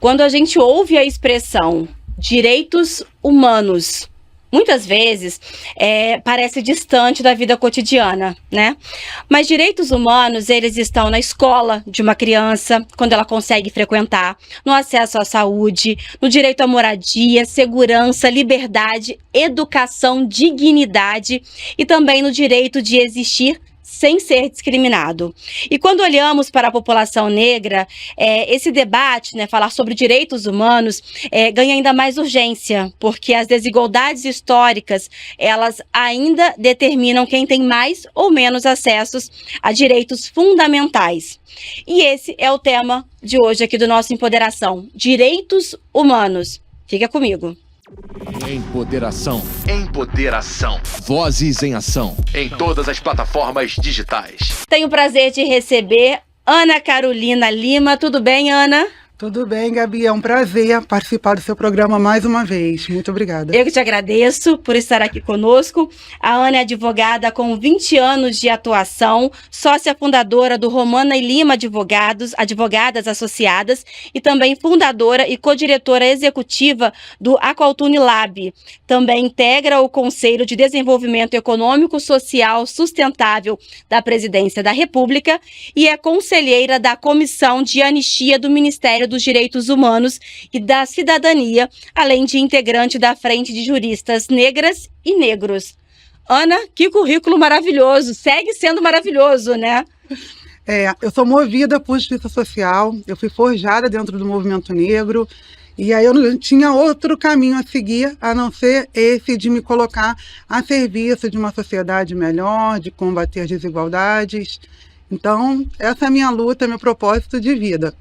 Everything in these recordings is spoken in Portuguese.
Quando a gente ouve a expressão direitos humanos, muitas vezes parece distante da vida cotidiana, né? Mas direitos humanos, eles estão na escola de uma criança, quando ela consegue frequentar, no acesso à saúde, no direito à moradia, segurança, liberdade, educação, dignidade e também no direito de existir sem ser discriminado. E quando olhamos para a população negra, esse debate, né, falar sobre direitos humanos, ganha ainda mais urgência, porque as desigualdades históricas, elas ainda determinam quem tem mais ou menos acessos a direitos fundamentais. E esse é o tema de hoje aqui do nosso Empoderação, direitos humanos. Fica comigo. Empoderação. Vozes em ação. Em todas as plataformas digitais. Tenho o prazer de receber Ana Carolina Lima. Tudo bem, Ana? Tudo bem, Gabi. É um prazer participar do seu programa mais uma vez. Muito obrigada. Eu que te agradeço por estar aqui conosco. A Ana é advogada com 20 anos de atuação, sócia fundadora do Romana e Lima Advogadas Associadas e também fundadora e co-diretora executiva do Aqualtune Lab. Também integra o Conselho de Desenvolvimento Econômico, Social, Sustentável da Presidência da República e é conselheira da Comissão de Anistia do Ministério dos Direitos Humanos e da Cidadania, além de integrante da Frente de Juristas Negras e Negros. Ana, que currículo maravilhoso, segue sendo maravilhoso, né? Eu sou movida por justiça social, eu fui forjada dentro do movimento negro, e aí eu não tinha outro caminho a seguir, a não ser esse de me colocar a serviço de uma sociedade melhor, de combater as desigualdades. Então, essa é a minha luta, meu propósito de vida.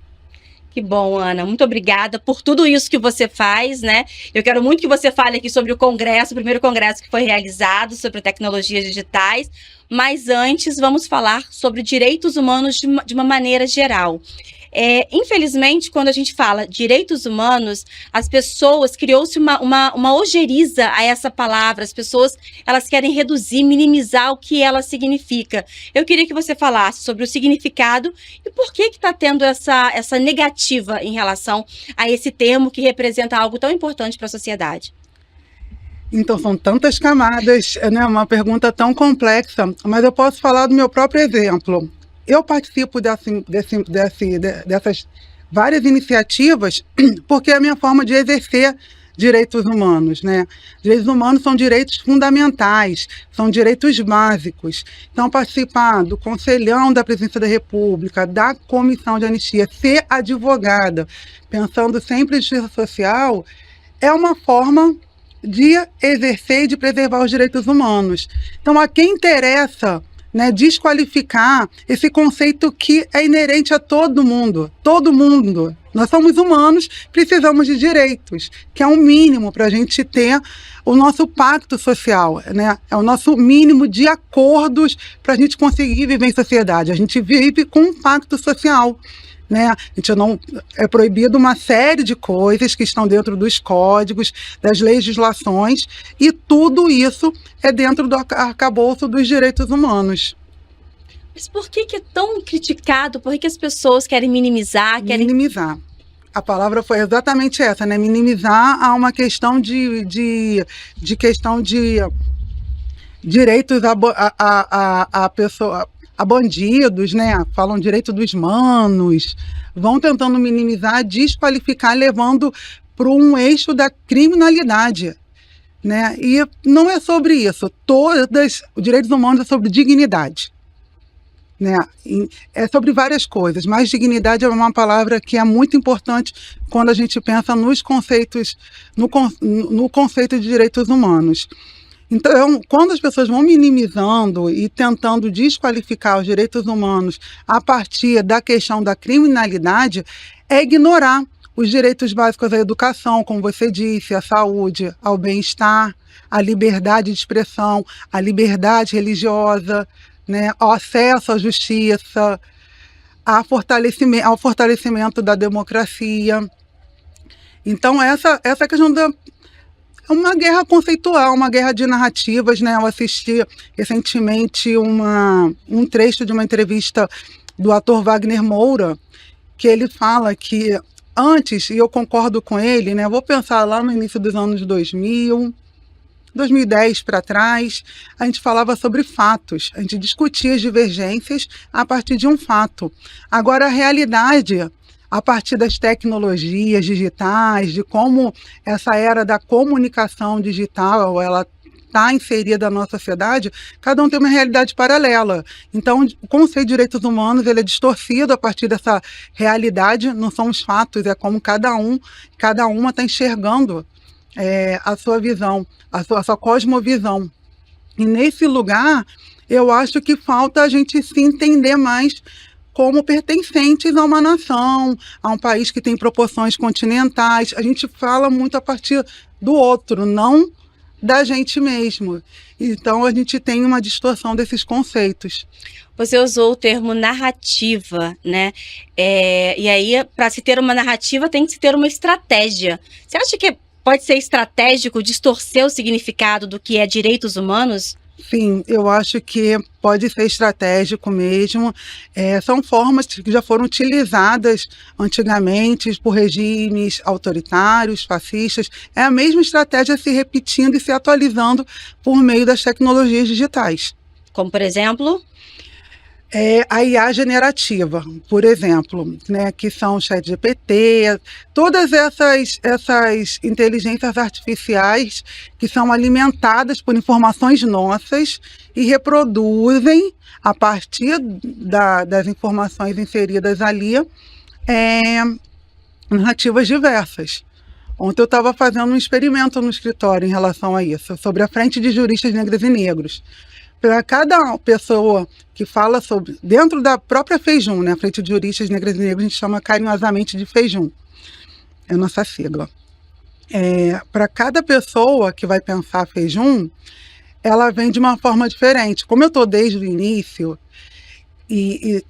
Que bom, Ana. Muito obrigada por tudo isso que você faz, né? Eu quero muito que você fale aqui sobre o congresso, o primeiro congresso que foi realizado sobre tecnologias digitais, mas antes vamos falar sobre direitos humanos de uma maneira geral. Infelizmente, quando a gente fala direitos humanos, as pessoas, criou-se uma ojeriza a essa palavra, as pessoas, elas querem reduzir, minimizar o que ela significa. Eu queria que você falasse sobre o significado e por que está tendo essa negativa em relação a esse termo que representa algo tão importante para a sociedade. Então, são tantas camadas, né? Uma pergunta tão complexa, mas eu posso falar do meu próprio exemplo. Eu participo dessas várias iniciativas porque é a minha forma de exercer direitos humanos, né? Direitos humanos são direitos fundamentais, são direitos básicos. Então, participar do Conselhão da Presidência da República, da Comissão de Anistia, ser advogada, pensando sempre em justiça social, é uma forma de exercer e de preservar os direitos humanos. Então, a quem interessa, né, desqualificar esse conceito que é inerente a todo mundo. Todo mundo. Nós somos humanos, precisamos de direitos, que é um mínimo para a gente ter o nosso pacto social, né? É o nosso mínimo de acordos para a gente conseguir viver em sociedade. A gente vive com um pacto social, né? A gente não é proibido uma série de coisas que estão dentro dos códigos, das legislações, e tudo isso é dentro do arcabouço dos direitos humanos. Mas por que é tão criticado? Por que as pessoas querem minimizar? Minimizar. A palavra foi exatamente essa, né? Minimizar a uma questão de questão de direitos a pessoa, a bandidos, né? Falam direito dos manos, vão tentando minimizar, desqualificar, levando para um eixo da criminalidade, né? E não é sobre isso. Os direitos humanos é sobre dignidade, né? É sobre várias coisas, mas dignidade é uma palavra que é muito importante quando a gente pensa nos conceitos, no conceito de direitos humanos. Então, quando as pessoas vão minimizando e tentando desqualificar os direitos humanos a partir da questão da criminalidade, é ignorar os direitos básicos à educação, como você disse, à saúde, ao bem-estar, à liberdade de expressão, à liberdade religiosa, né, ao acesso à justiça, ao fortalecimento da democracia. Então, essa questão é uma guerra conceitual, uma guerra de narrativas, né? Eu assisti recentemente um trecho de uma entrevista do ator Wagner Moura, que ele fala que antes, e eu concordo com ele, né? Vou pensar lá no início dos anos 2000, 2010 para trás, a gente falava sobre fatos, a gente discutia as divergências a partir de um fato. Agora, a realidade, a partir das tecnologias digitais, de como essa era da comunicação digital, ela está inserida na nossa sociedade, cada um tem uma realidade paralela. Então, o conceito de direitos humanos ele é distorcido a partir dessa realidade, não são os fatos, é como cada uma está enxergando a sua visão, a sua cosmovisão. E nesse lugar, eu acho que falta a gente se entender mais como pertencentes a uma nação, a um país que tem proporções continentais. A gente fala muito a partir do outro, não da gente mesmo. Então, a gente tem uma distorção desses conceitos. Você usou o termo narrativa, né? E aí, para se ter uma narrativa, tem que se ter uma estratégia. Você acha que pode ser estratégico distorcer o significado do que é direitos humanos? Sim, eu acho que pode ser estratégico mesmo. São formas que já foram utilizadas antigamente por regimes autoritários, fascistas. É a mesma estratégia se repetindo e se atualizando por meio das tecnologias digitais. Como, por exemplo? A IA generativa, por exemplo, né, que são o ChatGPT, todas essas inteligências artificiais que são alimentadas por informações nossas e reproduzem, a partir das informações inseridas ali, narrativas diversas. Ontem eu estava fazendo um experimento no escritório em relação a isso, sobre a Frente de Juristas Negras e Negros. Para cada pessoa que fala sobre, dentro da própria FEJUM, né, a Frente de Juristas Negras e Negros, a gente chama carinhosamente de FEJUM, é a nossa sigla. Para cada pessoa que vai pensar FEJUM, ela vem de uma forma diferente. Como eu estou desde o início e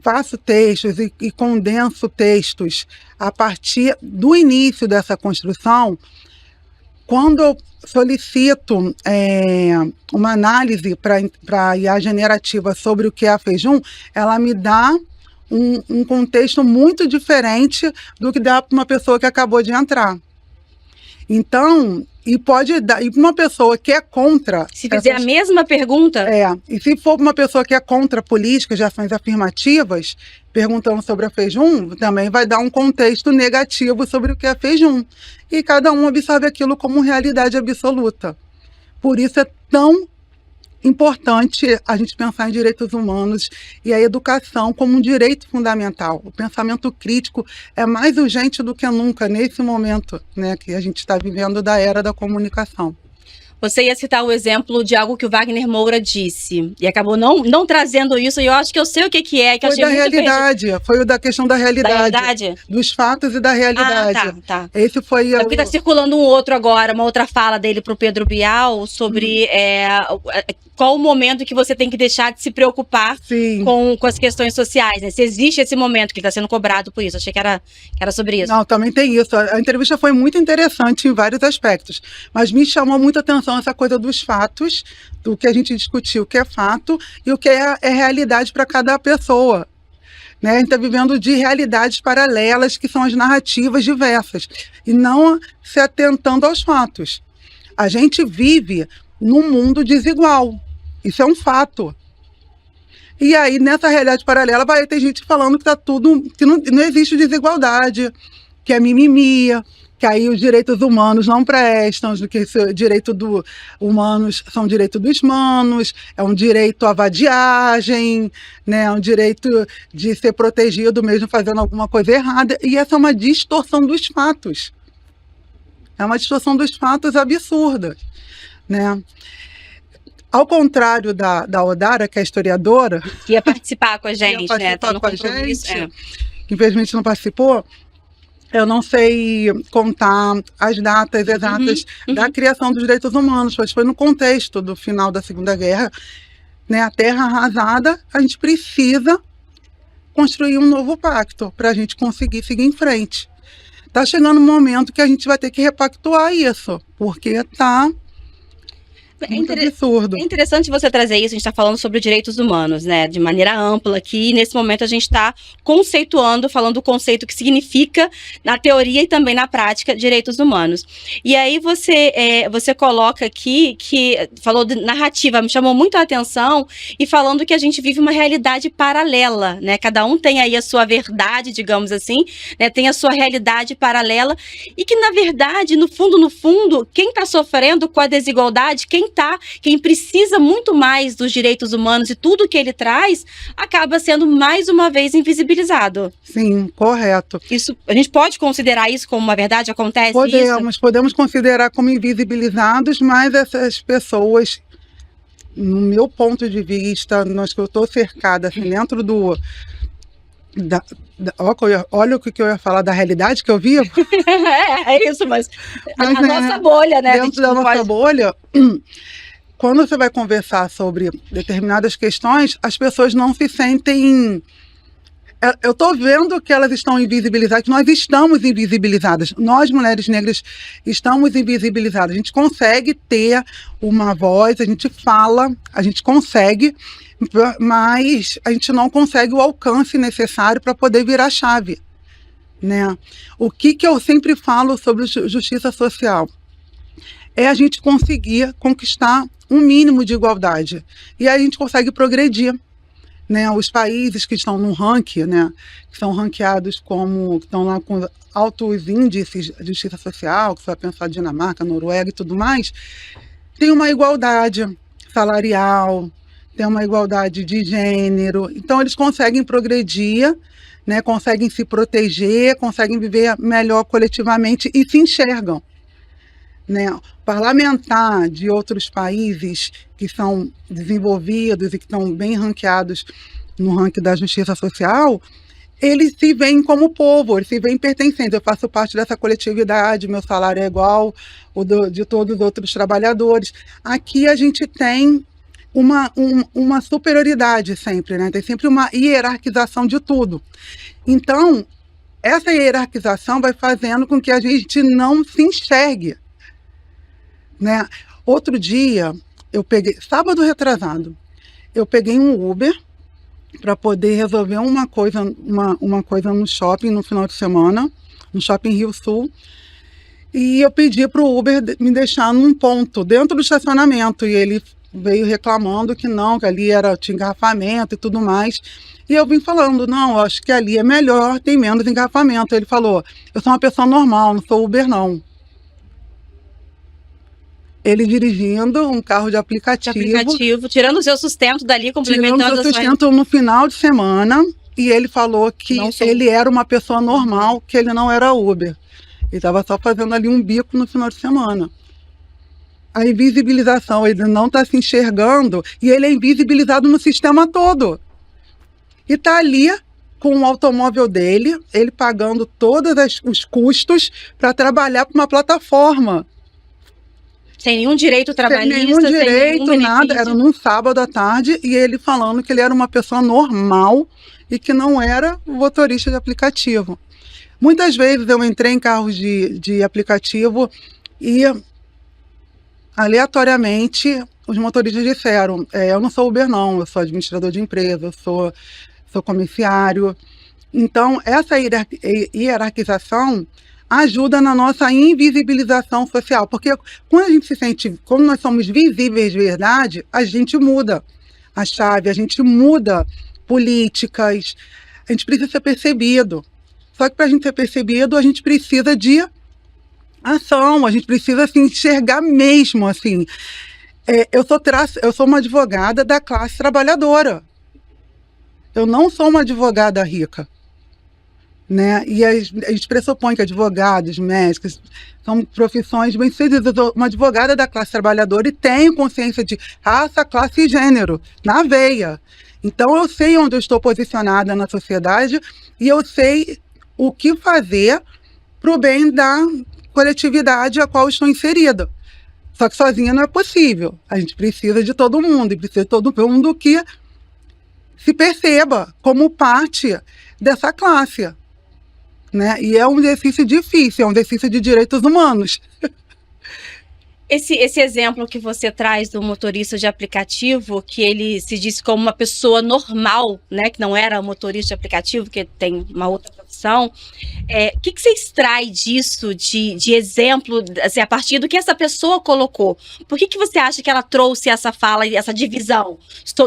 faço textos e condenso textos a partir do início dessa construção, quando eu solicito uma análise para a IA generativa sobre o que é a FEJUM, ela me dá um contexto muito diferente do que dá para uma pessoa que acabou de entrar. Então, e pode dar, e uma pessoa que é contra... Se fizer a mesma pergunta... E se for uma pessoa que é contra políticas de ações afirmativas, perguntando sobre a FEJUM, também vai dar um contexto negativo sobre o que é a FEJUM. E cada um absorve aquilo como realidade absoluta. Por isso é tão importante a gente pensar em direitos humanos e a educação como um direito fundamental. O pensamento crítico é mais urgente do que nunca nesse momento, né, que a gente está vivendo da era da comunicação. Você ia citar o exemplo de algo que o Wagner Moura disse e acabou não trazendo isso, e eu acho que eu sei o que é. Que foi da realidade, foi o da questão da realidade. Da realidade? Dos fatos e da realidade. Tá. Esse foi... Porque está circulando um outro agora, uma outra fala dele para o Pedro Bial sobre qual o momento que você tem que deixar de se preocupar com as questões sociais, né? Se existe esse momento que ele está sendo cobrado por isso. Achei que era sobre isso. Não, também tem isso. A entrevista foi muito interessante em vários aspectos, mas me chamou muita atenção essa coisa dos fatos, do que a gente discutiu, o que é fato e o que é realidade para cada pessoa. Né? A gente está vivendo de realidades paralelas, que são as narrativas diversas, e não se atentando aos fatos. A gente vive num mundo desigual. Isso é um fato. E aí, nessa realidade paralela, vai ter gente falando que tá tudo, que não existe desigualdade, que é mimimi, que aí os direitos humanos não prestam, que esse direito humanos são direito dos manos, é um direito à vadiagem, né, é um direito de ser protegido mesmo fazendo alguma coisa errada, e essa é uma distorção dos fatos. É uma distorção dos fatos absurda, né? Ao contrário da Odara, que é historiadora... Que ia participar com a gente, né? Tá no compromisso, que infelizmente não participou. Eu não sei contar as datas exatas da criação dos direitos humanos, mas foi no contexto do final da Segunda Guerra, né? A terra arrasada, a gente precisa construir um novo pacto para a gente conseguir seguir em frente. Está chegando um momento que a gente vai ter que repactuar isso, porque está... Muito absurdo. É interessante você trazer isso, a gente está falando sobre direitos humanos, né, de maneira ampla aqui, e nesse momento a gente está conceituando, falando do conceito que significa na teoria e também na prática direitos humanos. E aí você coloca aqui que falou de narrativa, me chamou muito a atenção, e falando que a gente vive uma realidade paralela, né, cada um tem aí a sua verdade, digamos assim, né, tem a sua realidade paralela, e que na verdade, no fundo, quem está sofrendo com a desigualdade, quem precisa muito mais dos direitos humanos e tudo que ele traz, acaba sendo mais uma vez invisibilizado. Sim, correto. Isso, a gente pode considerar isso como uma verdade? Acontece isso? Podemos considerar como invisibilizados, mas essas pessoas, no meu ponto de vista, nós que eu estou cercada assim, dentro olha o que eu ia falar da realidade que eu vivo. É isso, mas a nossa bolha, né? Dentro da nossa bolha, quando você vai conversar sobre determinadas questões, as pessoas não se sentem... Eu estou vendo que elas estão invisibilizadas, que nós estamos invisibilizadas. Nós, mulheres negras, estamos invisibilizadas. A gente consegue ter uma voz, a gente fala, a gente consegue, mas a gente não consegue o alcance necessário para poder virar a chave, né? O que eu sempre falo sobre justiça social é a gente conseguir conquistar um mínimo de igualdade. E aí a gente consegue progredir, né? Os países que estão no ranking, né, que são ranqueados como, que estão lá com altos índices de justiça social, que você vai pensar Dinamarca, Noruega e tudo mais, tem uma igualdade salarial, tem uma igualdade de gênero, então eles conseguem progredir, né, conseguem se proteger, conseguem viver melhor coletivamente e se enxergam, né? Parlamentar de outros países que são desenvolvidos e que estão bem ranqueados no ranking da justiça social, eles se veem como povo, eles se veem pertencentes. Eu faço parte dessa coletividade, meu salário é igual ao de todos os outros trabalhadores. Aqui a gente tem uma superioridade sempre, né? Tem sempre uma hierarquização de tudo. Então, essa hierarquização vai fazendo com que a gente não se enxergue, né? Outro dia, sábado retrasado, eu peguei um Uber para poder resolver uma coisa no shopping no final de semana, no shopping Rio Sul, e eu pedi para o Uber me deixar num ponto dentro do estacionamento, e ele veio reclamando que não, que ali tinha engarrafamento e tudo mais. E eu vim falando, não, acho que ali é melhor, tem menos engarrafamento. Ele falou, eu sou uma pessoa normal, não sou Uber não. Ele dirigindo um carro de aplicativo. Tirando o seu sustento dali, complementando tirando o seu sustento no final de semana, e ele falou que ele era uma pessoa normal, que ele não era Uber. Ele estava só fazendo ali um bico no final de semana. A invisibilização, ele não está se enxergando e ele é invisibilizado no sistema todo. E está ali com o automóvel dele, ele pagando todos os custos para trabalhar para uma plataforma. Sem nenhum direito trabalhista, sem nenhum direito, sem nenhum nada. Era num sábado à tarde e ele falando que ele era uma pessoa normal e que não era motorista de aplicativo. Muitas vezes eu entrei em carros de aplicativo e aleatoriamente os motoristas disseram, eu não sou Uber não, eu sou administrador de empresa, eu sou comerciário. Então, essa hierarquização ajuda na nossa invisibilização social, porque quando a gente se sente, como nós somos visíveis de verdade, a gente muda a chave, a gente muda políticas, a gente precisa ser percebido. Só que para a gente ser percebido, a gente precisa de ação, a gente precisa se enxergar mesmo, assim. Eu sou uma advogada da classe trabalhadora. Eu não sou uma advogada rica, né? E a gente pressupõe que advogados, médicos, são profissões bem-sucedidas. Eu sou uma advogada da classe trabalhadora e tenho consciência de raça, classe e gênero na veia. Então eu sei onde eu estou posicionada na sociedade e eu sei o que fazer para o bem da coletividade a qual estou inserida. Só que sozinha não é possível. A gente precisa de todo mundo, e precisa de todo mundo que se perceba como parte dessa classe, né? E é um exercício difícil, é um exercício de direitos humanos. Esse exemplo que você traz do motorista de aplicativo, que ele se disse como uma pessoa normal, né, que não era motorista de aplicativo, que tem uma outra profissão, o que você extrai disso, de exemplo, assim, a partir do que essa pessoa colocou? Por que você acha que ela trouxe essa fala e essa divisão?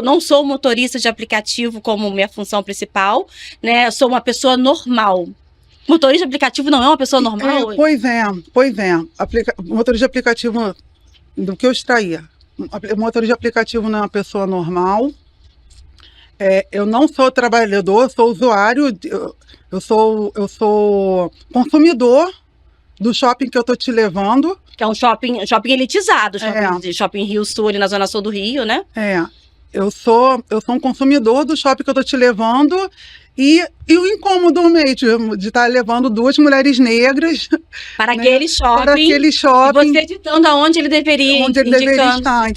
Não sou motorista de aplicativo como minha função principal, né, eu sou uma pessoa normal. Motorista de aplicativo não é uma pessoa normal? Pois é. Motorista de aplicativo, do que eu extraía, motorista de aplicativo não é uma pessoa normal. Eu não sou trabalhador, sou usuário, eu sou consumidor do shopping que eu estou te levando. Que é um shopping elitizado, shopping Rio Sul, ali na zona sul do Rio, né? Eu sou um consumidor do shopping que eu estou te levando. E o incômodo mesmo de estar levando duas mulheres negras para aquele shopping. Para aquele shopping. E você ditando aonde ele deveria, estar.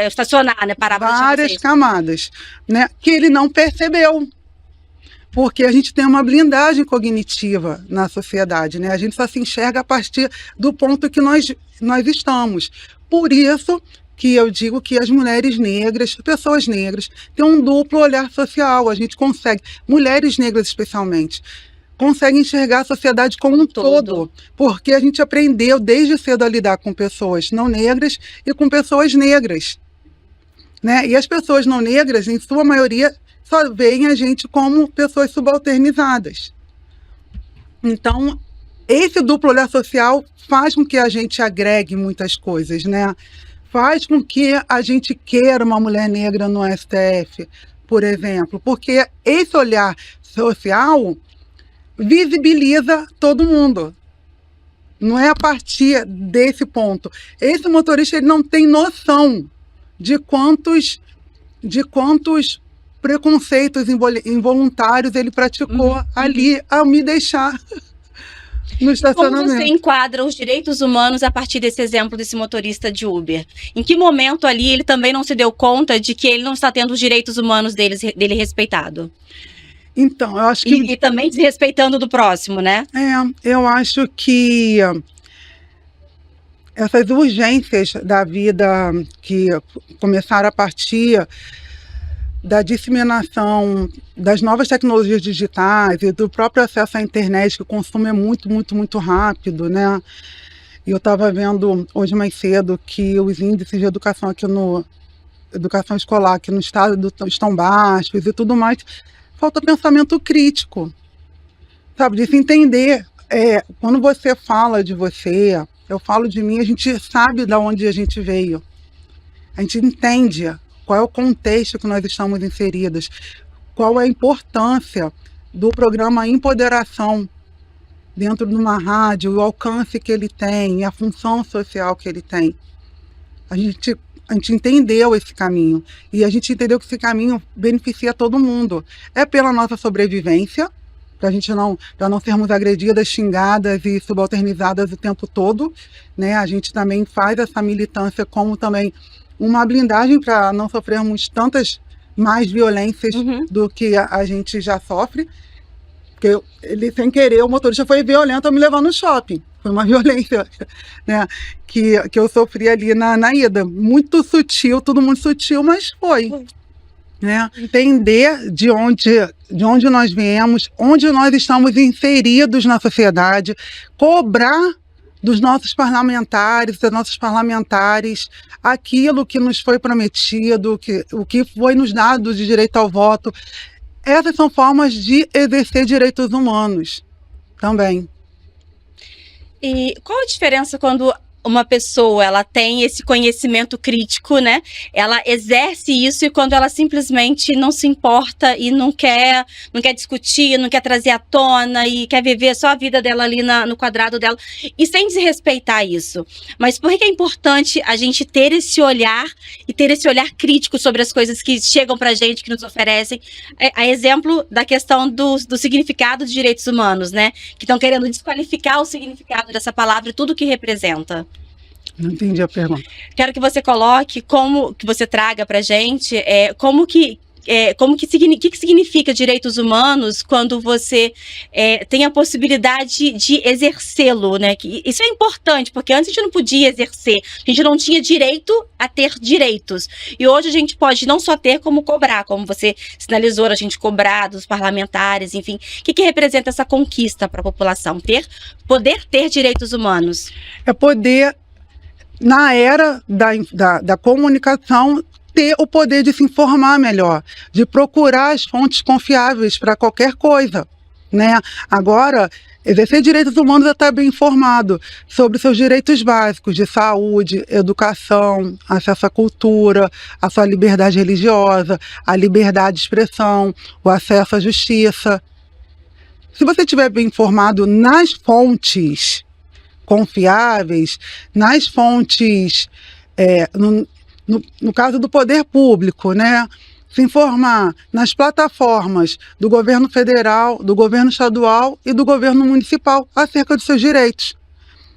Estacionar, né? Parar várias camadas, né? Que ele não percebeu. Porque a gente tem uma blindagem cognitiva na sociedade, né? A gente só se enxerga a partir do ponto que nós estamos. Por isso que eu digo que as mulheres negras, pessoas negras, têm um duplo olhar social. A gente consegue, mulheres negras especialmente, conseguem enxergar a sociedade como um todo. Porque a gente aprendeu desde cedo a lidar com pessoas não negras e com pessoas negras, né? E as pessoas não negras, em sua maioria, só veem a gente como pessoas subalternizadas. Então, esse duplo olhar social faz com que a gente agregue muitas coisas, né? Faz com que a gente queira uma mulher negra no STF, por exemplo, porque esse olhar social visibiliza todo mundo. Não é a partir desse ponto. Esse motorista, ele não tem noção de quantos preconceitos involuntários ele praticou ali ao me deixar no estacionamento. Como você enquadra os direitos humanos a partir desse exemplo desse motorista de Uber? Em que momento ali ele também não se deu conta de que ele não está tendo os direitos humanos dele respeitado? Então, eu acho que... E também desrespeitando do próximo, né? Eu acho que essas urgências da vida que começaram a partir da disseminação das novas tecnologias digitais e do próprio acesso à internet, que o consumo é muito, muito, muito rápido, né? E eu estava vendo hoje mais cedo que os índices de educação aqui educação escolar aqui no estado estão baixos e tudo mais. Falta pensamento crítico, sabe? De se entender. Quando você fala de você, eu falo de mim, a gente sabe de onde a gente veio. A gente entende qual é o contexto que nós estamos inseridas, qual é a importância do programa Empoderação dentro de uma rádio, o alcance que ele tem, a função social que ele tem. A gente entendeu esse caminho, e a gente entendeu que esse caminho beneficia todo mundo. É pela nossa sobrevivência, para a gente não sermos agredidas, xingadas e subalternizadas o tempo todo, né? A gente também faz essa militância como também uma blindagem para não sofrermos tantas mais violências do que a gente já sofre. Porque ele, sem querer, o motorista foi violento ao me levar no shopping. Foi uma violência, né, que eu sofri ali na ida. Muito sutil, tudo muito sutil, mas foi. Né? Entender de onde nós viemos, onde nós estamos inseridos na sociedade, cobrar dos nossos parlamentares, das nossas parlamentares, aquilo que nos foi prometido, o que foi nos dado de direito ao voto. Essas são formas de exercer direitos humanos também. E qual a diferença quando uma pessoa, ela tem esse conhecimento crítico, né? Ela exerce isso, e quando ela simplesmente não se importa e não quer discutir, não quer trazer à tona e quer viver só a vida dela ali no quadrado dela, e sem desrespeitar isso. Mas por que é importante a gente ter esse olhar e ter esse olhar crítico sobre as coisas que chegam pra gente, que nos oferecem? A exemplo da questão do significado de direitos humanos, né? Que estão querendo desqualificar o significado dessa palavra e tudo que representa. Não entendi a pergunta. Quero que você coloque, que você traga pra gente, como que que significa direitos humanos quando você tem a possibilidade de exercê-lo, né? Isso é importante, porque antes a gente não podia exercer, a gente não tinha direito a ter direitos. E hoje a gente pode não só ter, como cobrar, como você sinalizou, a gente cobrar dos parlamentares, enfim. O que representa essa conquista para a população? Poder ter direitos humanos. É poder, na era da comunicação, ter o poder de se informar melhor, de procurar as fontes confiáveis para qualquer coisa, né? Agora, exercer direitos humanos é estar bem informado sobre seus direitos básicos de saúde, educação, acesso à cultura, a sua liberdade religiosa, a liberdade de expressão, o acesso à justiça. Se você estiver bem informado nas fontes confiáveis, nas fontes, no caso do poder público, né? Se informar nas plataformas do governo federal, do governo estadual e do governo municipal acerca dos seus direitos,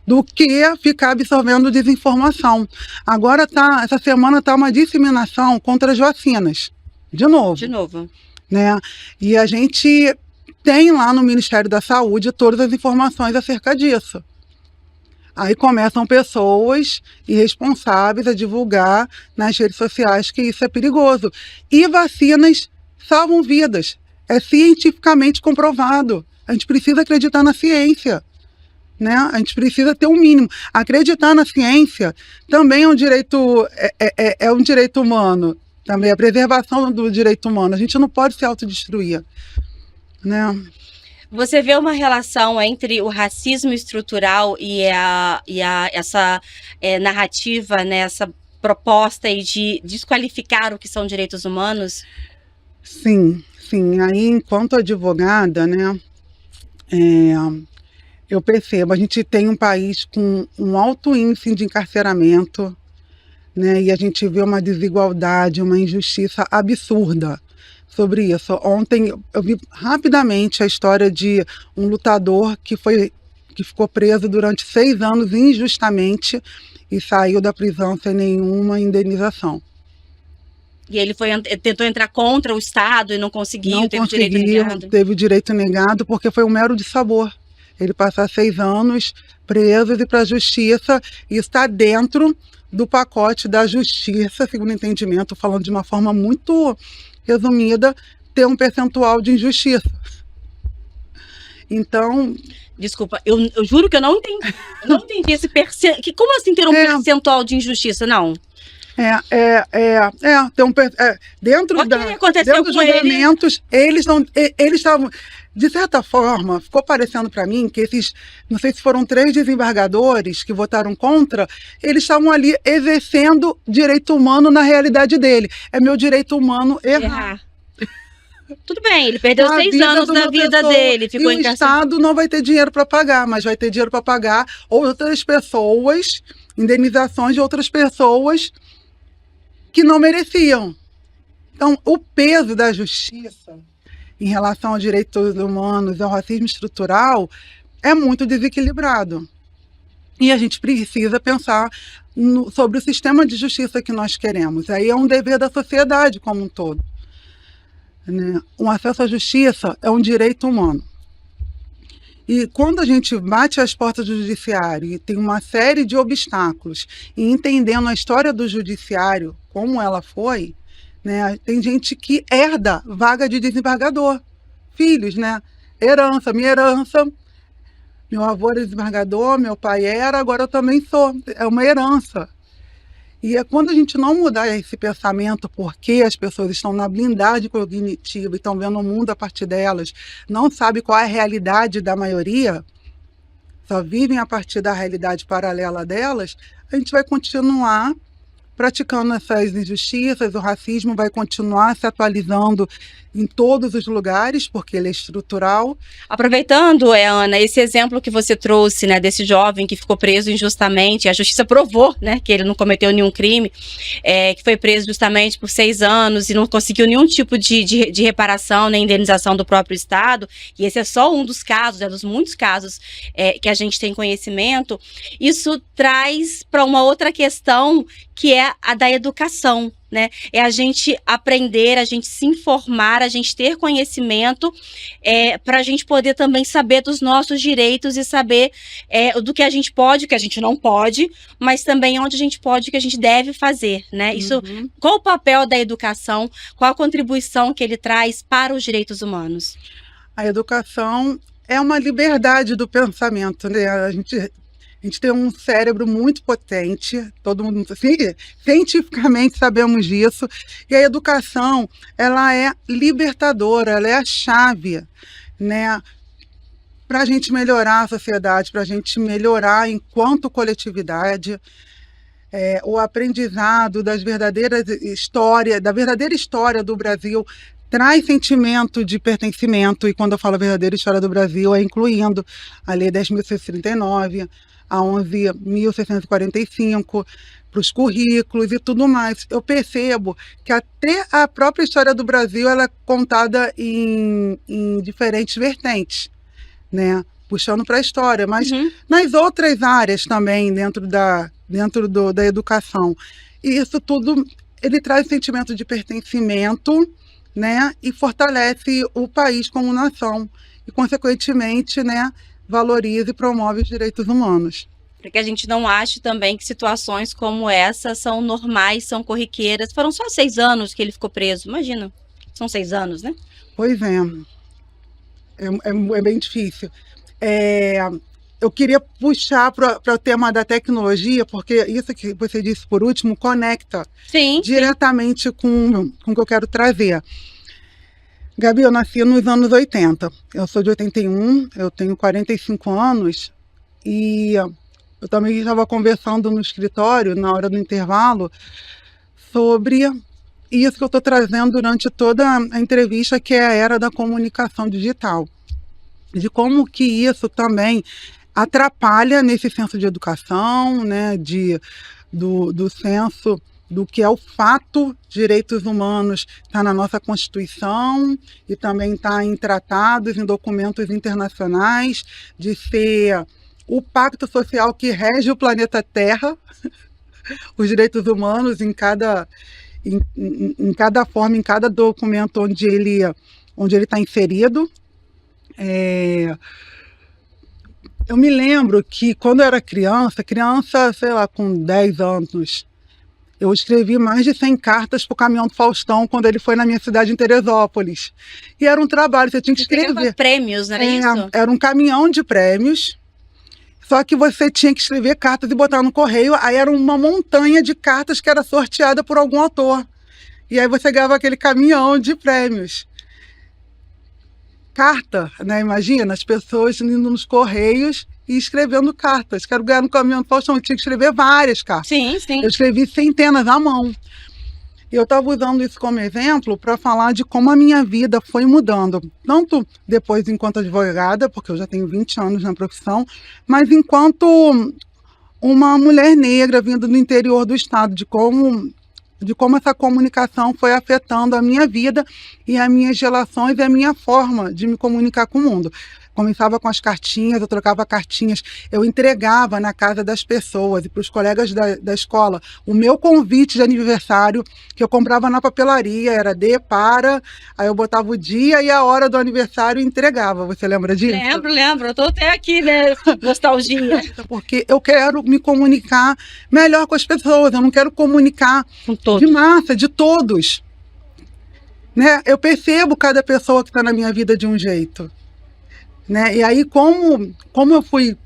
do que ficar absorvendo desinformação. Agora essa semana está uma disseminação contra as vacinas, de novo. Né? E a gente tem lá no Ministério da Saúde todas as informações acerca disso. Aí começam pessoas irresponsáveis a divulgar nas redes sociais que isso é perigoso. E vacinas salvam vidas. É cientificamente comprovado. A gente precisa acreditar na ciência, né? A gente precisa ter um mínimo. Acreditar na ciência também é um direito, é um direito humano. Também a preservação do direito humano. A gente não pode se autodestruir, né? Você vê uma relação entre o racismo estrutural e essa narrativa, né, essa proposta aí de desqualificar o que são direitos humanos? Sim. Aí, enquanto advogada, né, eu percebo, a gente tem um país com um alto índice de encarceramento, né, e a gente vê uma desigualdade, uma injustiça absurda sobre isso. Ontem eu vi rapidamente a história de um lutador que ficou preso durante 6 anos injustamente e saiu da prisão sem nenhuma indenização. E ele tentou entrar contra o Estado e não conseguiu, teve o direito negado. Teve o direito negado porque foi um mero dissabor. Ele passar 6 anos preso e ir para a justiça, e está dentro do pacote da justiça, segundo o entendimento, falando de uma forma muito resumida, ter um percentual de injustiça. Então... Desculpa, eu juro que eu não entendi. Eu não entendi esse percentual. Como assim ter um percentual de injustiça, não? Dentro dos julgamentos, eles estavam, de certa forma, ficou parecendo para mim que esses, não sei se foram 3 desembargadores que votaram contra, eles estavam ali exercendo direito humano na realidade dele. É meu direito humano errar. Tudo bem, ele perdeu 6 anos da vida dele, ficou encarcerado. O Estado não vai ter dinheiro para pagar, mas vai ter dinheiro para pagar outras pessoas, indenizações de outras pessoas que não mereciam. Então, o peso da justiça em relação aos direitos humanos e ao racismo estrutural é muito desequilibrado. E a gente precisa pensar sobre o sistema de justiça que nós queremos. Aí é um dever da sociedade como um todo, né? Um acesso à justiça é um direito humano. E quando a gente bate as portas do judiciário e tem uma série de obstáculos, e entendendo a história do judiciário, como ela foi, né, tem gente que herda vaga de desembargador. Filhos, né? Minha herança. Meu avô era desembargador, meu pai era, agora eu também sou. É uma herança. E é quando a gente não mudar esse pensamento, porque as pessoas estão na blindagem cognitiva e estão vendo o mundo a partir delas, não sabe qual é a realidade da maioria, só vivem a partir da realidade paralela delas, a gente vai continuar praticando essas injustiças, o racismo vai continuar se atualizando em todos os lugares, porque ele é estrutural. Aproveitando, Ana, esse exemplo que você trouxe, né, desse jovem que ficou preso injustamente, a justiça provou, né, que ele não cometeu nenhum crime, que foi preso justamente por 6 anos e não conseguiu nenhum tipo de reparação nem indenização do próprio Estado, e esse é só um dos casos, dos muitos casos que a gente tem conhecimento. Isso traz para uma outra questão, que é a da educação, né? É a gente aprender, a gente se informar, a gente ter conhecimento, para a gente poder também saber dos nossos direitos e saber do que a gente pode, o que a gente não pode, mas também onde a gente pode, o que a gente deve fazer, né? Isso, qual o papel da educação, qual a contribuição que ele traz para os direitos humanos? A educação é uma liberdade do pensamento, né? A gente tem um cérebro muito potente, todo mundo, cientificamente sabemos disso, e a educação, ela é libertadora, ela é a chave, né, para a gente melhorar a sociedade, para a gente melhorar enquanto coletividade. O aprendizado da verdadeira história do Brasil traz sentimento de pertencimento, e quando eu falo verdadeira história do Brasil, é incluindo a Lei 10.639, a 11.645, para os currículos e tudo mais. Eu percebo que até a própria história do Brasil ela é contada em diferentes vertentes, né? Puxando para a história, mas nas outras áreas também, dentro da educação. E isso tudo, ele traz sentimento de pertencimento, né? E fortalece o país como nação. E, consequentemente, né, valoriza e promove os direitos humanos. Para que a gente não ache também que situações como essa são normais, são corriqueiras. Foram só 6 anos que ele ficou preso, imagina. São 6 anos, né? Pois é. É bem difícil. Eu queria puxar para o tema da tecnologia, porque isso que você disse por último conecta diretamente com o que eu quero trazer. Gabi, eu nasci nos anos 80. Eu sou de 81, eu tenho 45 anos e eu também estava conversando no escritório, na hora do intervalo, sobre isso que eu estou trazendo durante toda a entrevista, que é a era da comunicação digital. De como que isso também atrapalha nesse senso de educação, né, do senso do que é o fato, direitos humanos está na nossa Constituição e também está em tratados, em documentos internacionais, de ser o pacto social que rege o planeta Terra, os direitos humanos em cada forma, em cada documento onde ele está inserido. Eu me lembro que quando eu era criança, sei lá, com 10 anos, eu escrevi mais de 100 cartas para o caminhão do Faustão quando ele foi na minha cidade, em Teresópolis. E era um trabalho, você tinha que escrever. Prêmios, não era isso? Era um caminhão de prêmios, só que você tinha que escrever cartas e botar no correio. Aí era uma montanha de cartas que era sorteada por algum autor. E aí você ganhava aquele caminhão de prêmios. Carta, né? Imagina, as pessoas indo nos correios e escrevendo cartas. Quero ganhar no caminhão do Faustão, eu tinha que escrever várias cartas. Sim. Eu escrevi centenas à mão. E eu estava usando isso como exemplo para falar de como a minha vida foi mudando. Tanto depois enquanto advogada, porque eu já tenho 20 anos na profissão, mas enquanto uma mulher negra vindo do interior do estado, de como essa comunicação foi afetando a minha vida e as minhas relações e a minha forma de me comunicar com o mundo. Começava com as cartinhas, eu trocava cartinhas, eu entregava na casa das pessoas e para os colegas da escola o meu convite de aniversário, que eu comprava na papelaria, era aí eu botava o dia e a hora do aniversário e entregava. Você lembra disso? Lembro, eu tô até aqui, né, nostalgia. Porque eu quero me comunicar melhor com as pessoas, eu não quero comunicar de massa, de todos. Né? Eu percebo cada pessoa que está na minha vida de um jeito. Né? E aí, como eu fui...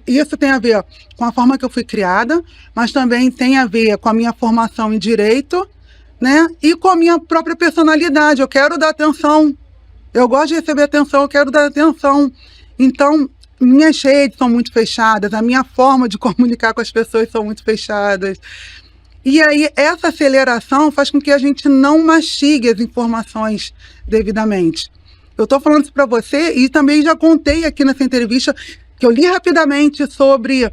Isso tem a ver com a forma que eu fui criada, mas também tem a ver com a minha formação em direito, né? E com a minha própria personalidade. Eu quero dar atenção. Eu gosto de receber atenção, eu quero dar atenção. Então, minhas redes são muito fechadas, a minha forma de comunicar com as pessoas são muito fechadas. E aí, essa aceleração faz com que a gente não mastigue as informações devidamente. Eu estou falando isso para você e também já contei aqui nessa entrevista que eu li rapidamente sobre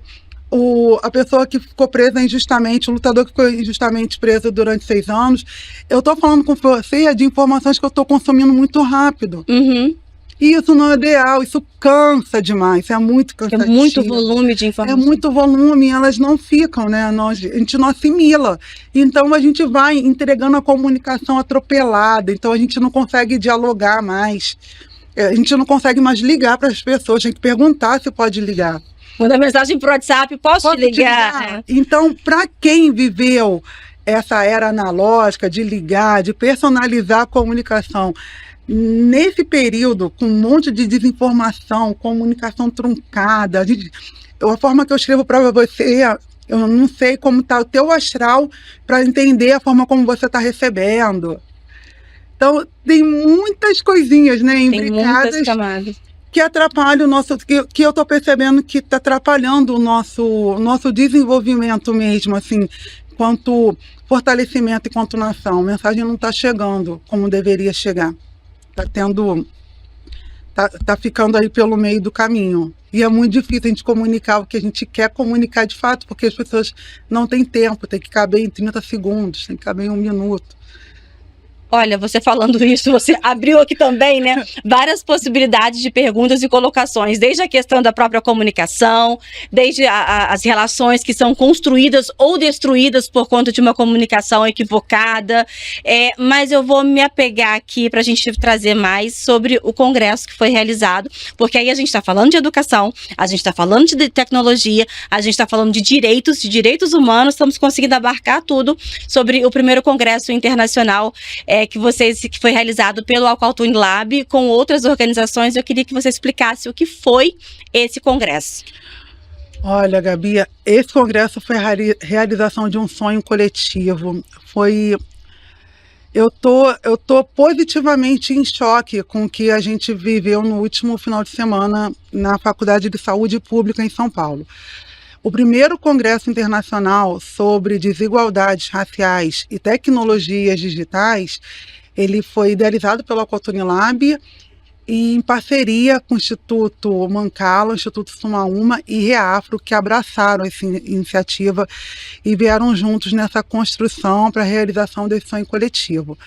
a pessoa que ficou presa injustamente, o lutador que ficou injustamente preso durante 6 anos. Eu estou falando com você de informações que eu estou consumindo muito rápido. E isso não é ideal, isso cansa demais, é muito É cansativo. muito volume de É informação. muito volume, elas não ficam, né? A gente não assimila. Então a gente vai entregando a comunicação atropelada, então a gente não consegue dialogar mais. A gente não consegue mais ligar para as pessoas, tem que perguntar se pode ligar. Manda mensagem pro WhatsApp, posso te Pode te ligar? É. Então, para quem viveu essa era analógica de ligar, de personalizar a comunicação, nesse período, com um monte de desinformação, comunicação truncada, a forma que eu escrevo para você, eu não sei como está o teu astral para entender a forma como você está recebendo. Então, tem muitas coisinhas, né, Tem imbricadas muitas camadas. que atrapalham o nosso, que eu estou percebendo que está atrapalhando o nosso desenvolvimento mesmo, assim, quanto fortalecimento e quanto nação. A mensagem não está chegando como deveria chegar. Tá ficando aí pelo meio do caminho. E é muito difícil a gente comunicar o que a gente quer comunicar de fato, porque as pessoas não têm tempo, tem que caber em 30 segundos, tem que caber em 1 minuto. Olha, você falando isso, você abriu aqui também, né, várias possibilidades de perguntas e colocações, desde a questão da própria comunicação, desde as relações que são construídas ou destruídas por conta de uma comunicação equivocada, mas eu vou me apegar aqui para a gente trazer mais sobre o congresso que foi realizado, porque aí a gente está falando de educação, a gente está falando de tecnologia, a gente está falando de direitos humanos, estamos conseguindo abarcar tudo sobre o primeiro congresso internacional que foi realizado pelo Alcaltune Lab com outras organizações. Eu queria que você explicasse o que foi esse congresso. Olha, Gabi, esse congresso foi a realização de um sonho coletivo. Eu tô positivamente em choque com o que a gente viveu no último final de semana na Faculdade de Saúde Pública em São Paulo. O primeiro congresso internacional sobre desigualdades raciais e tecnologias digitais, ele foi idealizado pelo Alcaltune Lab e em parceria com o Instituto Mancala, o Instituto Sumaúma e Reafro, que abraçaram essa iniciativa e vieram juntos nessa construção para a realização desse sonho coletivo.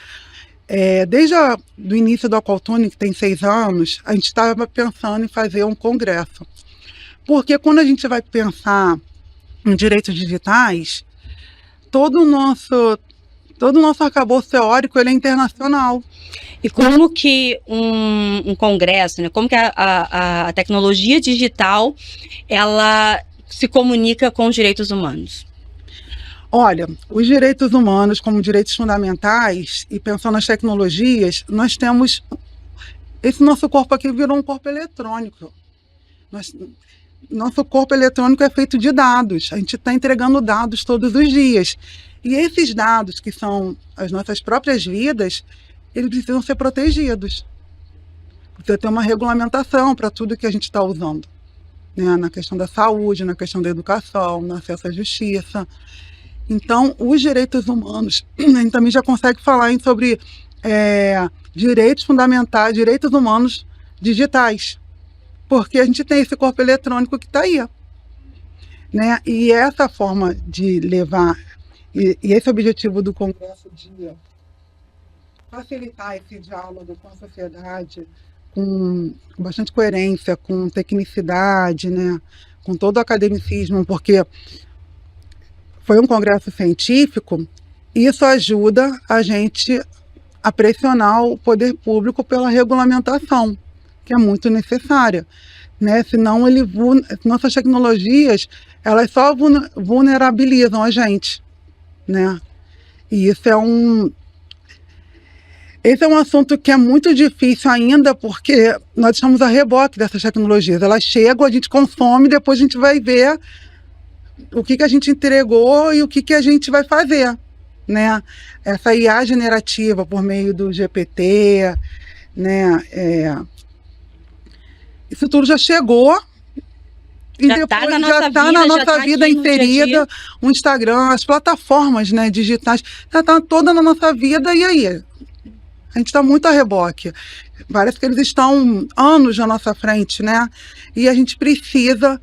Desde o início do Alcaltune, que tem 6 anos, a gente estava pensando em fazer um congresso. Porque quando a gente vai pensar em direitos digitais, todo o nosso arcabouço teórico ele é internacional. E como que um congresso, né, como que a tecnologia digital, ela se comunica com os direitos humanos? Olha, os direitos humanos como direitos fundamentais, e pensando nas tecnologias, nós temos... Esse nosso corpo aqui virou um corpo eletrônico. Nosso corpo eletrônico é feito de dados. A gente está entregando dados todos os dias. E esses dados, que são as nossas próprias vidas, eles precisam ser protegidos. Precisa ter uma regulamentação para tudo que a gente está usando, né? Na questão da saúde, na questão da educação, no acesso à justiça. Então, os direitos humanos, a gente também já consegue falar sobre direitos fundamentais, direitos humanos digitais. Porque a gente tem esse corpo eletrônico que está aí, né? E essa forma de levar, e esse objetivo do Congresso de facilitar esse diálogo com a sociedade, com bastante coerência, com tecnicidade, né? Com todo o academicismo, porque foi um congresso científico, e isso ajuda a gente a pressionar o poder público pela regulamentação, que é muito necessária, né? Senão nossas tecnologias, elas só vulnerabilizam a gente, né? E esse é um assunto que é muito difícil ainda, porque nós estamos a reboque dessas tecnologias. Elas chegam, a gente consome, depois a gente vai ver o que a gente entregou e o que a gente vai fazer, né? Essa IA generativa por meio do GPT, né? Isso tudo já chegou e Já depois tá na já nossa está vida, na já nossa tá vida aqui no dia a inserida, dia. o Instagram, as plataformas, né, digitais, já está toda na nossa vida, e aí? A gente está muito a reboque. Parece que eles estão anos na nossa frente, né? E a gente precisa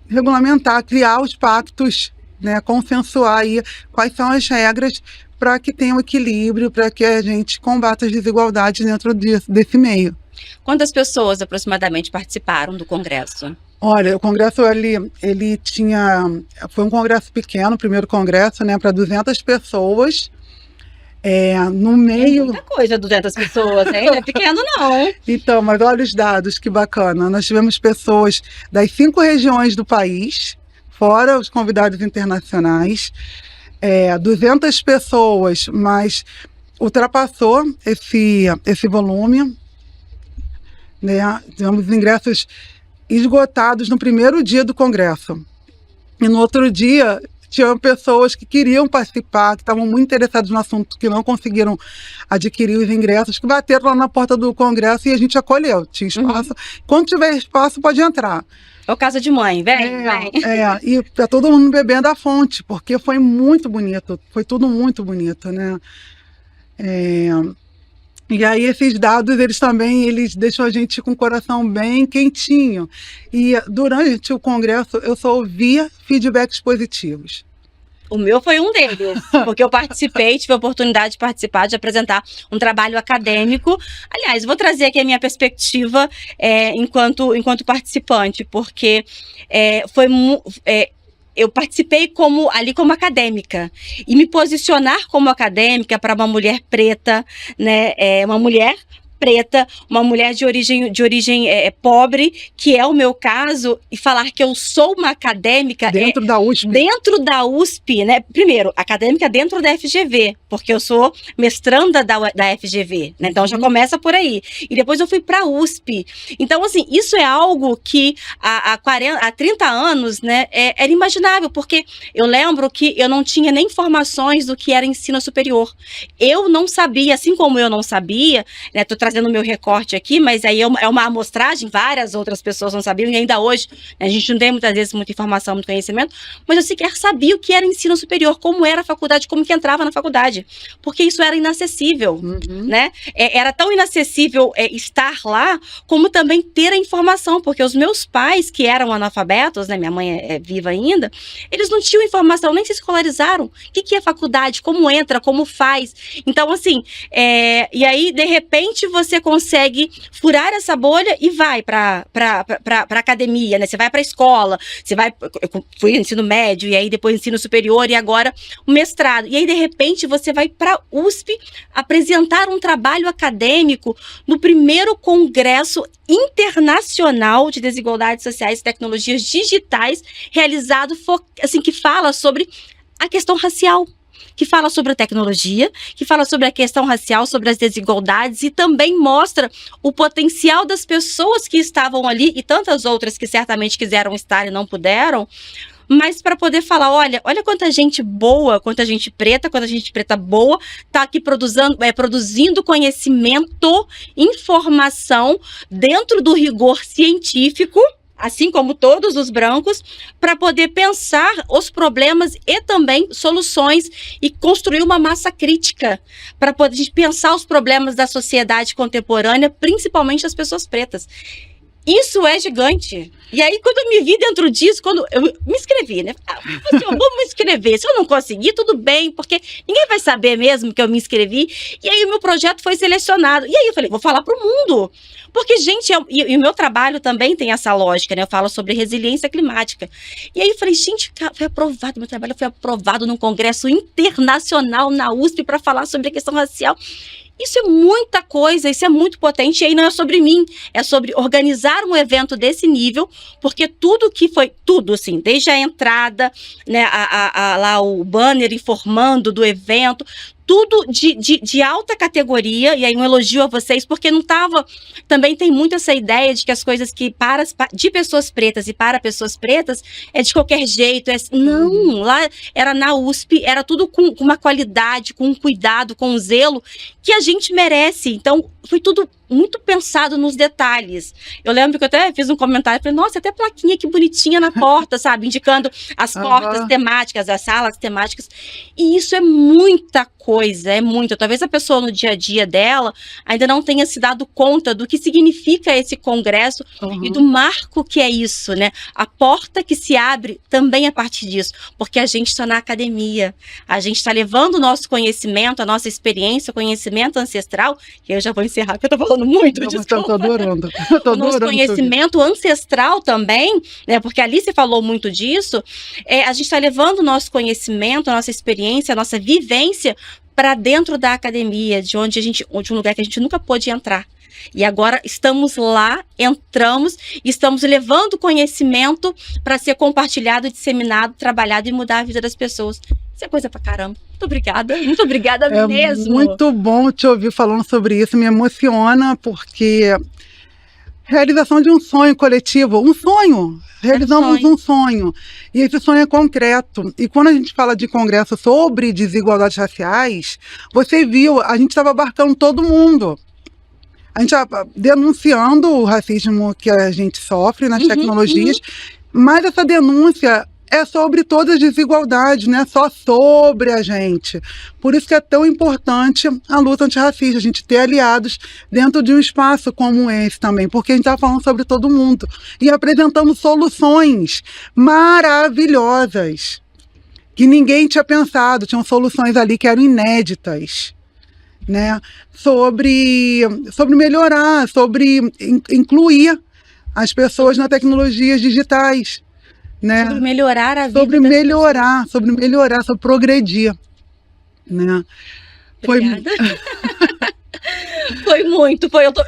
regulamentar, criar os pactos, né, consensuar aí quais são as regras para que tenha um equilíbrio, para que a gente combata as desigualdades dentro desse meio. Quantas pessoas aproximadamente participaram do congresso? Olha, o congresso, ele tinha... Foi um congresso pequeno, o primeiro congresso, né, para 200 pessoas. No meio... É muita coisa, 200 pessoas, hein? Não é pequeno, não. Então, mas olha os dados, que bacana. Nós tivemos pessoas das 5 regiões do país, fora os convidados internacionais. 200 pessoas, mas ultrapassou esse volume. Né? Tivemos ingressos esgotados no primeiro dia do congresso. E no outro dia, tinham pessoas que queriam participar, que estavam muito interessados no assunto, que não conseguiram adquirir os ingressos, que bateram lá na porta do congresso e a gente acolheu. Tinha espaço. Quando tiver espaço, pode entrar. É o caso de mãe, vem. E para todo mundo bebendo a fonte, porque foi muito bonito. Foi tudo muito bonito, né? E aí esses dados, eles deixam a gente com o coração bem quentinho. E durante o congresso eu só ouvia feedbacks positivos. O meu foi um deles, porque eu participei, tive a oportunidade de participar, de apresentar um trabalho acadêmico. Aliás, vou trazer aqui a minha perspectiva enquanto participante, porque eu participei ali como acadêmica, e me posicionar como acadêmica para uma mulher preta, né, uma mulher preta, uma mulher de origem pobre, que é o meu caso, e falar que eu sou uma acadêmica... Dentro da USP. Dentro da USP, né? Primeiro, acadêmica dentro da FGV, porque eu sou mestranda da FGV, né? Então já começa por aí. E depois eu fui para a USP. Então, assim, isso é algo que há 30 anos, né, era inimaginável, porque eu lembro que eu não tinha nem informações do que era ensino superior. Eu não sabia, assim como eu não sabia, né? Tô trazendo o meu recorte aqui, mas aí é uma amostragem, várias outras pessoas não sabiam, e ainda hoje, né, a gente não tem muitas vezes muita informação, muito conhecimento, mas eu sequer sabia o que era ensino superior, como era a faculdade, como que entrava na faculdade, porque isso era inacessível, né? Era tão inacessível estar lá, como também ter a informação, porque os meus pais, que eram analfabetos, né, minha mãe é viva ainda, eles não tinham informação, nem se escolarizaram. O que é faculdade, como entra, como faz. Então, assim, e aí, de repente, você consegue furar essa bolha e vai para academia, né? Você vai para a escola, eu fui ensino médio, e aí depois ensino superior, e agora o mestrado. E aí, de repente, você vai para a USP apresentar um trabalho acadêmico no primeiro Congresso Internacional de Desigualdades Sociais e Tecnologias Digitais, realizado, assim, que fala sobre a questão racial, que fala sobre a tecnologia, que fala sobre a questão racial, sobre as desigualdades, e também mostra o potencial das pessoas que estavam ali, e tantas outras que certamente quiseram estar e não puderam, mas para poder falar, olha quanta gente boa, quanta gente preta boa, está aqui produzindo conhecimento, informação, dentro do rigor científico, assim como todos os brancos, para poder pensar os problemas e também soluções, e construir uma massa crítica para poder pensar os problemas da sociedade contemporânea, principalmente das pessoas pretas. Isso é gigante. E aí, quando eu me vi dentro disso, quando eu me inscrevi, né? Eu vou me inscrever. Se eu não conseguir, tudo bem, porque ninguém vai saber mesmo que eu me inscrevi. E aí, o meu projeto foi selecionado. E aí, eu falei, vou falar para o mundo. Porque, gente, e o meu trabalho também tem essa lógica, né? Eu falo sobre resiliência climática. E aí, eu falei, gente, foi aprovado, meu trabalho foi aprovado num congresso internacional na USP para falar sobre a questão racial. Isso é muita coisa, isso é muito potente, e aí não é sobre mim, é sobre organizar um evento desse nível, porque tudo assim, desde a entrada, né, lá o banner informando do evento, tudo de alta categoria, e aí um elogio a vocês, porque não estava... Também tem muito essa ideia de que as coisas que de pessoas pretas e para pessoas pretas é de qualquer jeito. Não, lá era na USP, era tudo com uma qualidade, com um cuidado, com um zelo que a gente merece. Então, foi tudo muito pensado nos detalhes. Eu lembro que eu até fiz um comentário, falei, nossa, até plaquinha que bonitinha na porta, sabe? Indicando as portas temáticas, as salas temáticas. E isso é muita coisa coisa, é muita. Talvez a pessoa no dia a dia dela ainda não tenha se dado conta do que significa esse congresso e do marco que é isso, né? A porta que se abre também a partir disso, porque a gente está na academia, a gente está levando o nosso conhecimento, a nossa experiência, o conhecimento ancestral, que eu já vou encerrar, porque eu tô falando muito, desculpa. Eu tô adorando. O nosso conhecimento ancestral também, né? Porque a Alice falou muito disso, a gente está levando o nosso conhecimento, a nossa experiência, a nossa vivência para dentro da academia, de um lugar que a gente nunca pôde entrar. E agora estamos lá, entramos e estamos levando conhecimento para ser compartilhado, disseminado, trabalhado e mudar a vida das pessoas. Isso é coisa pra caramba. Muito obrigada mesmo. É muito bom te ouvir falando sobre isso, me emociona, porque realização de um sonho coletivo, realizamos um sonho, e esse sonho é concreto. E quando a gente fala de congresso sobre desigualdades raciais, você viu, a gente estava abarcando todo mundo. A gente está denunciando o racismo que a gente sofre nas tecnologias, mas essa denúncia é sobre todas as desigualdades, não é só sobre a gente. Por isso que é tão importante a luta antirracista, a gente ter aliados dentro de um espaço como esse também, porque a gente está falando sobre todo mundo e apresentamos soluções maravilhosas que ninguém tinha pensado, tinham soluções ali que eram inéditas, né? Sobre melhorar, sobre incluir as pessoas nas tecnologias digitais. Né? Sobre melhorar a vida. Sobre progredir. Né? Obrigada.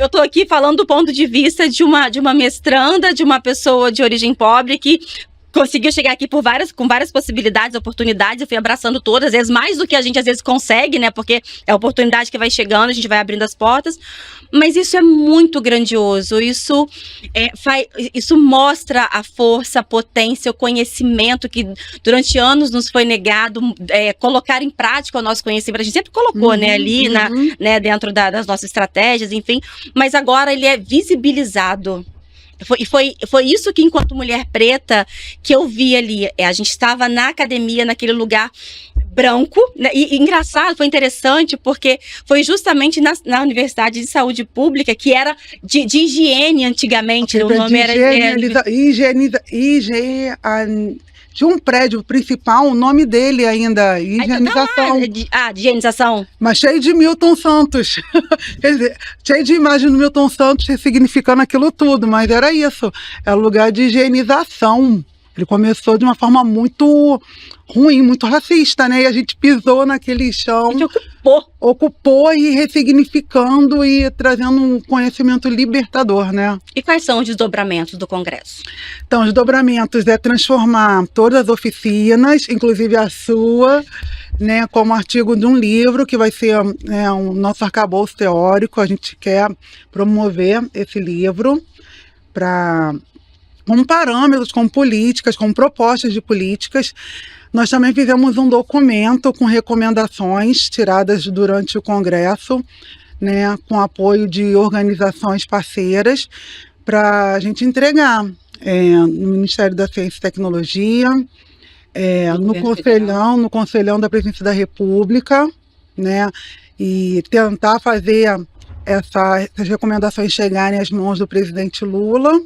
Eu tô aqui falando do ponto de vista de uma mestranda, de uma pessoa de origem pobre que conseguiu chegar aqui com várias possibilidades, oportunidades. Eu fui abraçando todas, às vezes mais do que a gente às vezes consegue, né? Porque é a oportunidade que vai chegando, a gente vai abrindo as portas. Mas isso é muito grandioso. Isso mostra a força, a potência, o conhecimento que durante anos nos foi negado, colocar em prática o nosso conhecimento. A gente sempre colocou, né, ali né, dentro das nossas estratégias, enfim. Mas agora ele é visibilizado. Foi isso que, enquanto mulher preta, que eu vi ali. A gente estava na academia, naquele lugar branco, né? E engraçado, foi interessante, porque foi justamente na Universidade de Saúde Pública, que era de higiene antigamente. O nome era... Tinha um prédio principal, o nome dele ainda, higienização. De higienização. Mas cheio de Milton Santos. Quer dizer, cheio de imagem do Milton Santos significando aquilo tudo, mas era isso. Era lugar de higienização. Ele começou de uma forma muito ruim, muito racista, né? E a gente pisou naquele chão. A gente ocupou e ressignificando e trazendo um conhecimento libertador, né? E quais são os desdobramentos do Congresso? Então, os desdobramentos é transformar todas as oficinas, inclusive a sua, né, como artigo de um livro que vai ser um nosso arcabouço teórico. A gente quer promover esse livro com parâmetros, com políticas, com propostas de políticas. Nós também fizemos um documento com recomendações tiradas durante o Congresso, né, com apoio de organizações parceiras, para a gente entregar no Ministério da Ciência e Tecnologia, no Conselhão da Presidência da República, né, e tentar fazer essas recomendações chegarem às mãos do presidente Lula.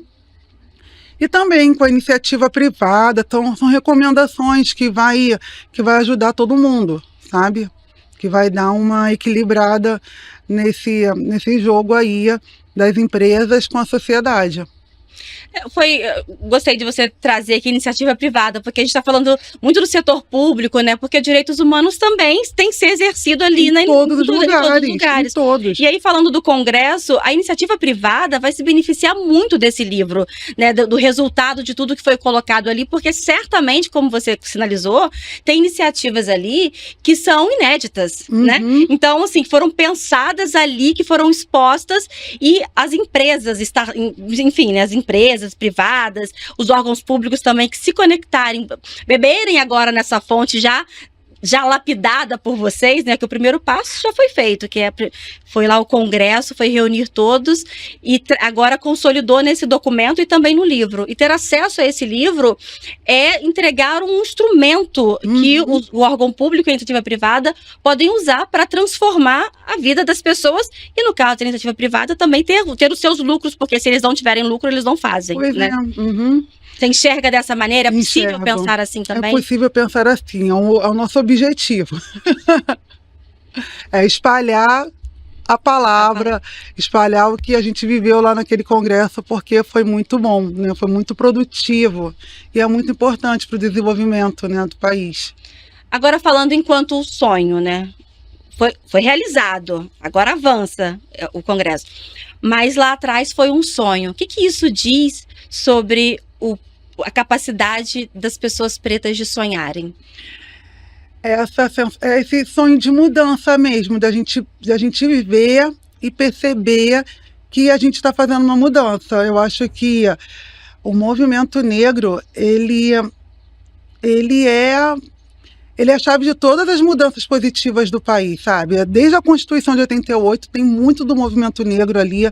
E também com a iniciativa privada. Então, são recomendações que vai ajudar todo mundo, sabe? Que vai dar uma equilibrada nesse jogo aí das empresas com a sociedade. Gostei de você trazer aqui iniciativa privada, porque a gente está falando muito do setor público, né? Porque direitos humanos também têm que ser exercido ali em todos os lugares. Em todos. E aí, falando do Congresso, a iniciativa privada vai se beneficiar muito desse livro, né? Do resultado de tudo que foi colocado ali, porque certamente, como você sinalizou, tem iniciativas ali que são inéditas, né? Então, assim, foram pensadas ali, que foram expostas, e as empresas, enfim, né? As empresas privadas, os órgãos públicos também, que se conectarem, beberem agora nessa fonte já já lapidada por vocês, né? Que o primeiro passo já foi feito, foi lá o congresso, foi reunir todos e agora consolidou nesse documento e também no livro. E ter acesso a esse livro é entregar um instrumento que o órgão público e a iniciativa privada podem usar para transformar a vida das pessoas e, no caso da iniciativa privada, também ter os seus lucros, porque se eles não tiverem lucro, eles não fazem, Pois né? é. Você enxerga dessa maneira? É possível Enxergo. pensar assim também? É possível pensar assim, é o nosso objetivo. É espalhar a palavra, espalhar o que a gente viveu lá naquele congresso, porque foi muito bom, né? Foi muito produtivo e é muito importante para o desenvolvimento, né, do país. Agora falando enquanto sonho, né? Foi realizado, agora avança o congresso. Mas lá atrás foi um sonho. O que isso diz sobre a capacidade das pessoas pretas de sonharem? Esse sonho de mudança mesmo, da gente viver e perceber que a gente está fazendo uma mudança. Eu acho que o movimento negro, ele é a chave de todas as mudanças positivas do país, sabe? Desde a Constituição de 88, tem muito do movimento negro ali.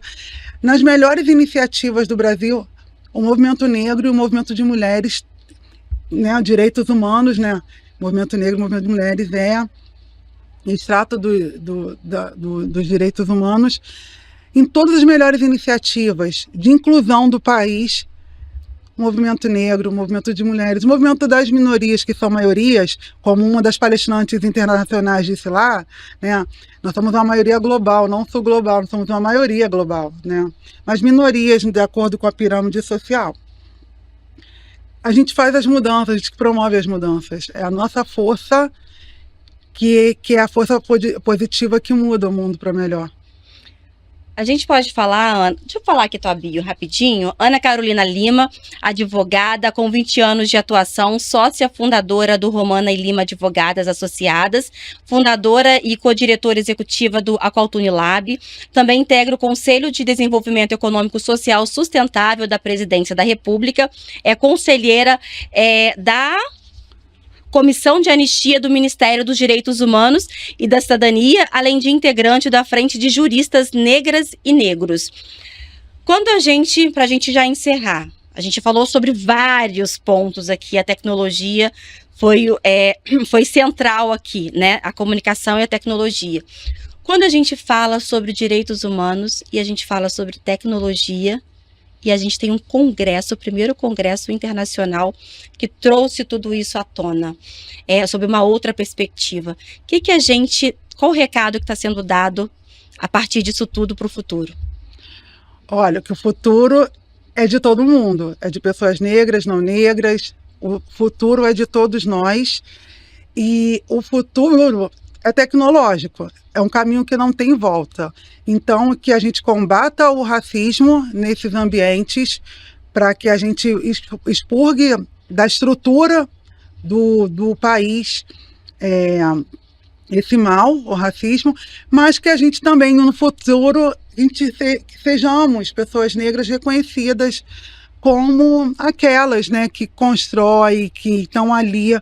Nas melhores iniciativas do Brasil, o movimento negro e o movimento de mulheres, né, direitos humanos, né? O movimento negro e o movimento de mulheres é extrato dos direitos humanos. Em todas as melhores iniciativas de inclusão do país, o movimento negro, o movimento de mulheres, o movimento das minorias, que são maiorias, como uma das palestrantes internacionais disse lá, né? Nós somos uma maioria global, não sou global, nós somos uma maioria global, né? Mas minorias, de acordo com a pirâmide social. A gente faz as mudanças, a gente promove as mudanças. É a nossa força, que é a força positiva que muda o mundo para melhor. A gente pode falar, Ana, deixa eu falar aqui tua bio rapidinho. Ana Carolina Lima, advogada com 20 anos de atuação, sócia fundadora do Romana e Lima Advogadas Associadas, fundadora e co-diretora executiva do Aqualtune Lab, também integra o Conselho de Desenvolvimento Econômico Social Sustentável da Presidência da República, é conselheira da Comissão de Anistia do Ministério dos Direitos Humanos e da Cidadania, além de integrante da Frente de Juristas Negras e Negros. Para a gente já encerrar, a gente falou sobre vários pontos aqui, a tecnologia foi central aqui, né? A comunicação e a tecnologia. Quando a gente fala sobre direitos humanos e a gente fala sobre tecnologia, e a gente tem um congresso, o primeiro congresso internacional que trouxe tudo isso à tona, sob uma outra perspectiva. Qual o recado que está sendo dado a partir disso tudo para o futuro? Olha, que o futuro é de todo mundo, é de pessoas negras, não negras, o futuro é de todos nós e o futuro é tecnológico, é um caminho que não tem volta. Então, que a gente combata o racismo nesses ambientes para que a gente expurgue da estrutura do país esse mal, o racismo, mas que a gente também, no futuro, sejamos pessoas negras reconhecidas como aquelas, né, que constroem, que estão ali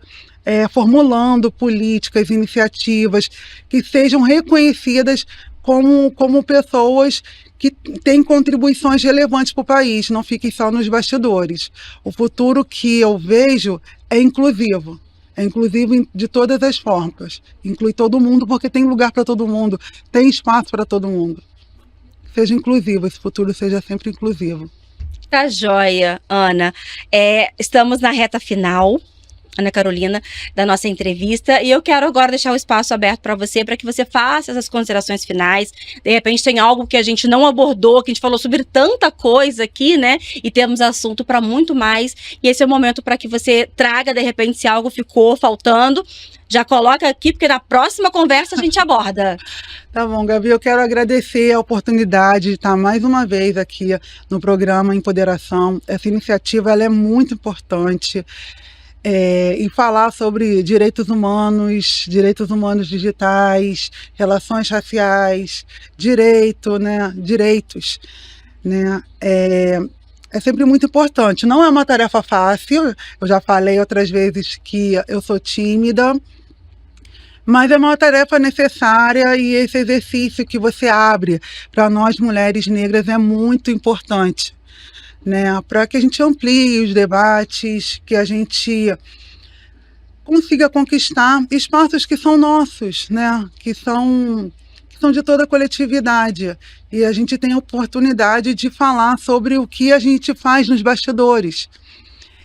formulando políticas, iniciativas, que sejam reconhecidas como pessoas que têm contribuições relevantes para o país, não fiquem só nos bastidores. O futuro que eu vejo é inclusivo de todas as formas, inclui todo mundo, porque tem lugar para todo mundo, tem espaço para todo mundo. Seja inclusivo, esse futuro seja sempre inclusivo. Tá joia, Ana. Estamos na reta final, Ana Carolina, da nossa entrevista, e eu quero agora deixar o espaço aberto para que você faça essas considerações finais. De repente tem algo que a gente não abordou, que a gente falou sobre tanta coisa aqui, né? E temos assunto para muito mais, e esse é o momento para que você traga, de repente, se algo ficou faltando, já coloca aqui, porque na próxima conversa a gente aborda. Tá bom, Gabi, eu quero agradecer a oportunidade de estar mais uma vez aqui no programa Empoderação. Essa iniciativa ela é muito importante. E falar sobre direitos humanos digitais, relações raciais, direitos, né? É sempre muito importante. Não é uma tarefa fácil, eu já falei outras vezes que eu sou tímida, Mas é uma tarefa necessária e esse exercício que você abre para nós mulheres negras é muito importante, né? Para que a gente amplie os debates, que a gente consiga conquistar espaços que são nossos, né? Que são de toda a coletividade. E a gente tem a oportunidade de falar sobre o que a gente faz nos bastidores.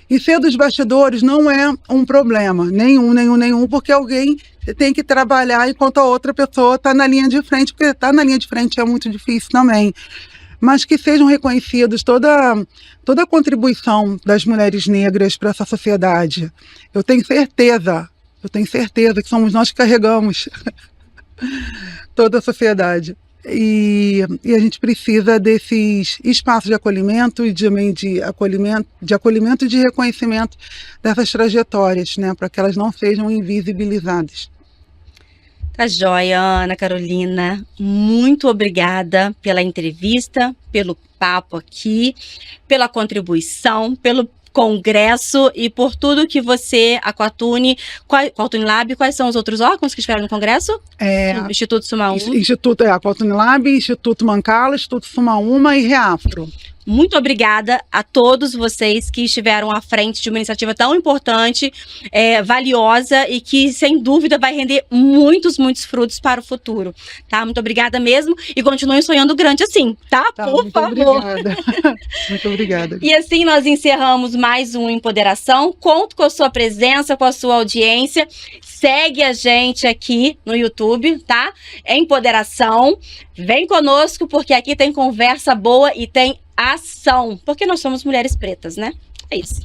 E ser dos bastidores não é um problema, nenhum, porque alguém tem que trabalhar enquanto a outra pessoa está na linha de frente, porque estar na linha de frente é muito difícil também. Mas que sejam reconhecidos toda a contribuição das mulheres negras para essa sociedade. Eu tenho certeza que somos nós que carregamos toda a sociedade. E a gente precisa desses espaços de acolhimento e de acolhimento e de reconhecimento dessas trajetórias, né, para que elas não sejam invisibilizadas. Tá joia, Ana Carolina. Muito obrigada pela entrevista, pelo papo aqui, pela contribuição, pelo congresso e por tudo que você, a Coatune Lab, quais são os outros órgãos que estiveram no congresso? Instituto Suma A Coatune Lab, Instituto Mancala, Instituto Suma e Reafro. Muito obrigada a todos vocês que estiveram à frente de uma iniciativa tão importante, valiosa e que, sem dúvida, vai render muitos frutos para o futuro, tá? Muito obrigada mesmo e continuem sonhando grande assim, tá? Por favor. Obrigada. Muito obrigada. E assim nós encerramos mais um Empoderação. Conto com a sua presença, com a sua audiência. Segue a gente aqui no YouTube, tá? Empoderação. Vem conosco porque aqui tem conversa boa e tem ação, porque nós somos mulheres pretas, né? É isso.